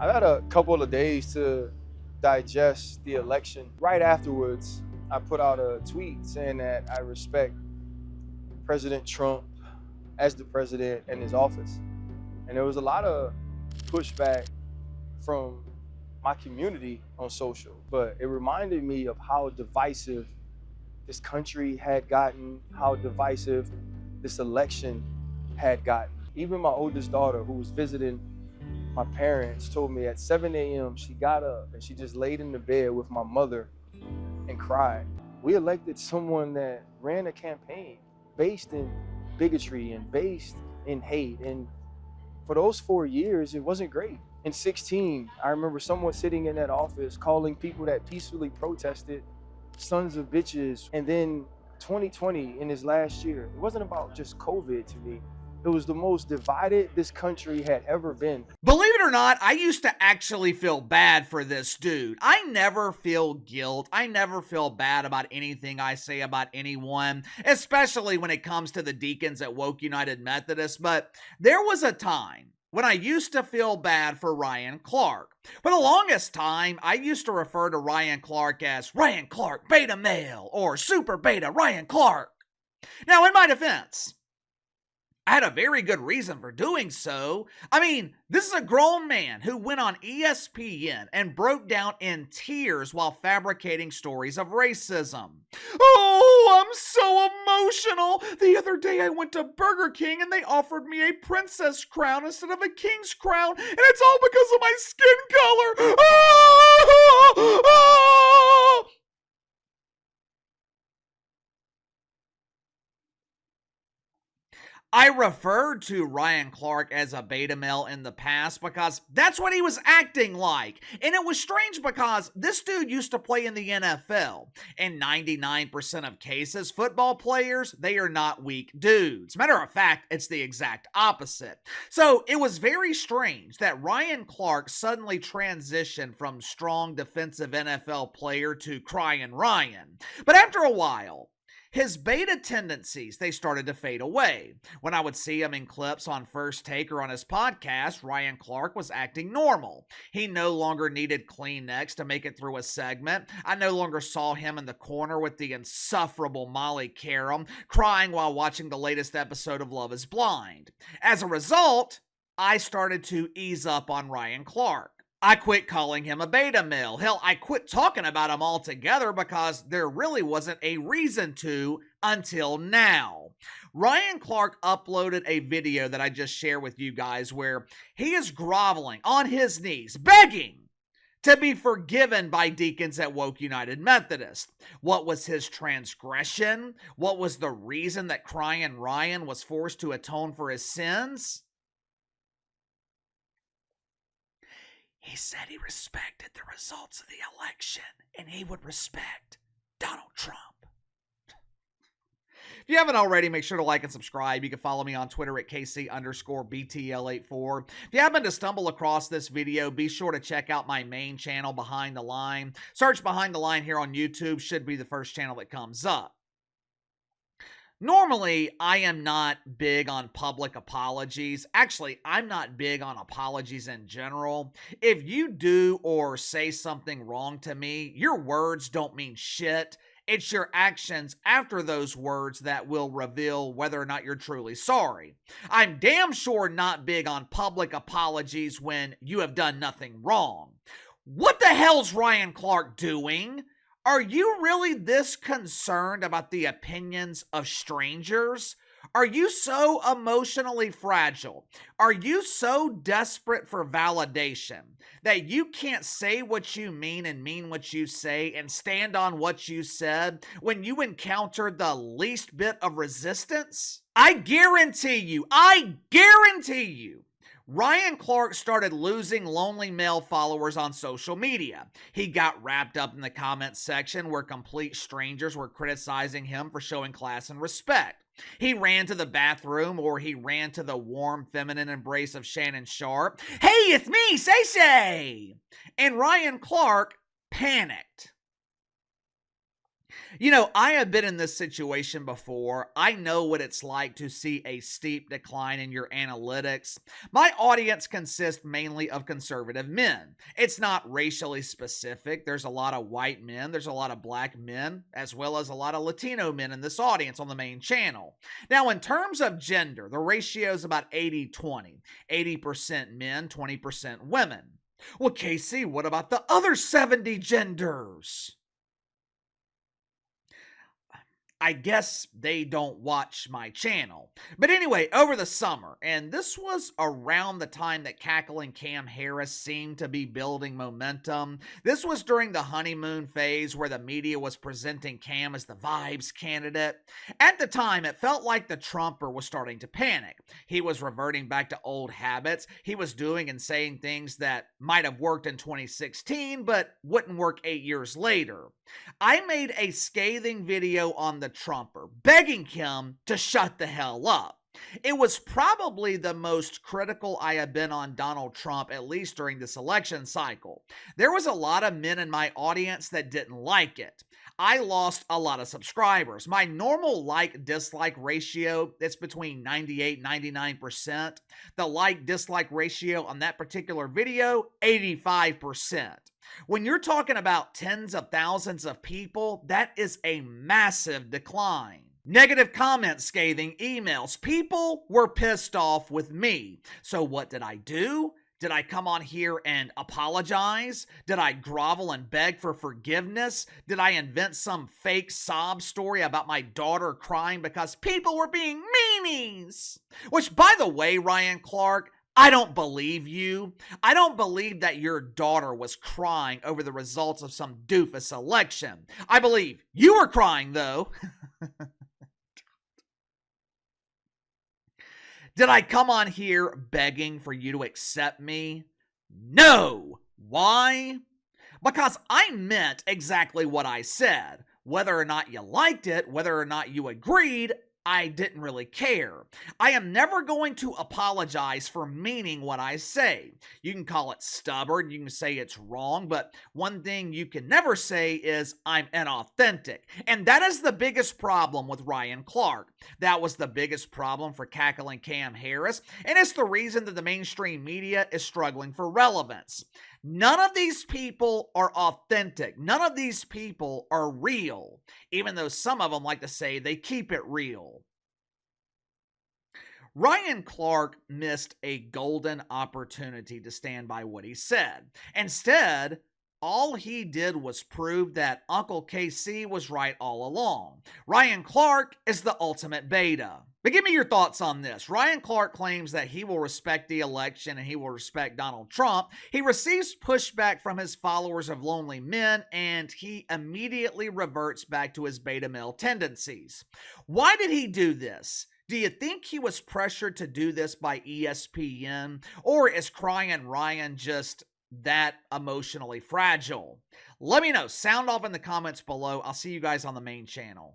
I had a couple of days to digest the election. Right afterwards, I put out a tweet saying that I respect President Trump as the president and his office. And there was a lot of pushback from my community on social, but it reminded me of how divisive this country had gotten, how divisive this election had gotten. Even my oldest daughter, who was visiting my parents, told me at 7 a.m. she got up and she just laid in the bed with my mother and cried. We elected someone that ran a campaign based in bigotry and based in hate. And for those 4 years, it wasn't great. In 16, I remember someone sitting in that office calling people that peacefully protested sons of bitches. And then 2020, in his last year, it wasn't about just COVID to me. It was the most divided this country had ever been. Believe it or not, I used to actually feel bad for this dude. I never feel guilt. I never feel bad about anything I say about anyone, especially when it comes to the deacons at Woke United Methodist. But there was a time when I used to feel bad for Ryan Clark. For the longest time, I used to refer to Ryan Clark as Ryan Clark Beta Male or Super Beta Ryan Clark. Now, in my defense, I had a very good reason for doing so. I mean, this is a grown man who went on ESPN and broke down in tears while fabricating stories of racism. Oh, I'm so emotional. The other day I went to Burger King and they offered me a princess crown instead of a king's crown, and it's all because of my skin color. Oh! I referred to Ryan Clark as a beta male in the past because that's what he was acting like. And it was strange because this dude used to play in the NFL. In 99% of cases, football players, they are not weak dudes. Matter of fact, it's the exact opposite. So it was very strange that Ryan Clark suddenly transitioned from strong defensive NFL player to crying Ryan. But after a while, his beta tendencies, they started to fade away. When I would see him in clips on First Take or on his podcast, Ryan Clark was acting normal. He no longer needed Kleenex to make it through a segment. I no longer saw him in the corner with the insufferable Molly Karam crying while watching the latest episode of Love is Blind. As a result, I started to ease up on Ryan Clark. I quit calling him a beta male. Hell, I quit talking about him altogether because there really wasn't a reason to until now. Ryan Clark uploaded a video that I just shared with you guys where he is groveling on his knees, begging to be forgiven by deacons at Woke United Methodist. What was his transgression? What was the reason that crying Ryan was forced to atone for his sins? He said he respected the results of the election and he would respect Donald Trump. If you haven't already, make sure to like and subscribe. You can follow me on Twitter at KC_BTL84. If you happen to stumble across this video, be sure to check out my main channel, Behind the Line. Search Behind the Line here on YouTube. Should be the first channel that comes up. Normally, I am not big on public apologies. Actually, I'm not big on apologies in general. If you do or say something wrong to me, your words don't mean shit. It's your actions after those words that will reveal whether or not you're truly sorry. I'm damn sure not big on public apologies when you have done nothing wrong. What the hell's Ryan Clark doing? Are you really this concerned about the opinions of strangers? Are you so emotionally fragile? Are you so desperate for validation that you can't say what you mean and mean what you say and stand on what you said when you encounter the least bit of resistance? I guarantee you, Ryan Clark started losing lonely male followers on social media. He got wrapped up in the comments section where complete strangers were criticizing him for showing class and respect. He ran to the bathroom or he ran to the warm feminine embrace of Shannon Sharp. Hey, it's me, Say. And Ryan Clark panicked. You know, I have been in this situation before. I know what it's like to see a steep decline in your analytics. My audience consists mainly of conservative men. It's not racially specific. There's a lot of white men, there's a lot of black men, as well as a lot of Latino men in this audience on the main channel. Now, in terms of gender, the ratio is about 80-20. 80% men, 20% women. Well, Casey, what about the other 70 genders? I guess they don't watch my channel. But anyway, over the summer, and this was around the time that Cackling Cam Harris seemed to be building momentum. This was during the honeymoon phase where the media was presenting Cam as the vibes candidate. At the time, it felt like the Trumper was starting to panic. He was reverting back to old habits. He was doing and saying things that might have worked in 2016, but wouldn't work 8 years later. I made a scathing video on the Trumper, begging him to shut the hell up. It was probably the most critical I have been on Donald Trump, at least during this election cycle. There was a lot of men in my audience that didn't like it. I lost a lot of subscribers. My normal like-dislike ratio, it's between 98 and 99%. The like-dislike ratio on that particular video, 85%. When you're talking about tens of thousands of people, that is a massive decline. Negative comments, scathing emails. People were pissed off with me. So what did I do? Did I come on here and apologize? Did I grovel and beg for forgiveness? Did I invent some fake sob story about my daughter crying because people were being meanies? Which, by the way, Ryan Clark, I don't believe you. I don't believe that your daughter was crying over the results of some doofus election. I believe you were crying, though. Did I come on here begging for you to accept me? No. Why? Because I meant exactly what I said. Whether or not you liked it, whether or not you agreed, I didn't really care. I am never going to apologize for meaning what I say. You can call it stubborn, you can say it's wrong, but one thing you can never say is I'm inauthentic. And that is the biggest problem with Ryan Clark. That was the biggest problem for Cackling Cam Harris, and it's the reason that the mainstream media is struggling for relevance. None of these people are authentic. None of these people are real, even though some of them like to say they keep it real. Ryan Clark missed a golden opportunity to stand by what he said. Instead, all he did was prove that Uncle KC was right all along. Ryan Clark is the ultimate beta. But give me your thoughts on this. Ryan Clark claims that he will respect the election and he will respect Donald Trump. He receives pushback from his followers of lonely men, and he immediately reverts back to his beta male tendencies. Why did he do this? Do you think he was pressured to do this by ESPN? Or is Crying Ryan just that emotionally fragile? Let me know. Sound off in the comments below. I'll see you guys on the main channel.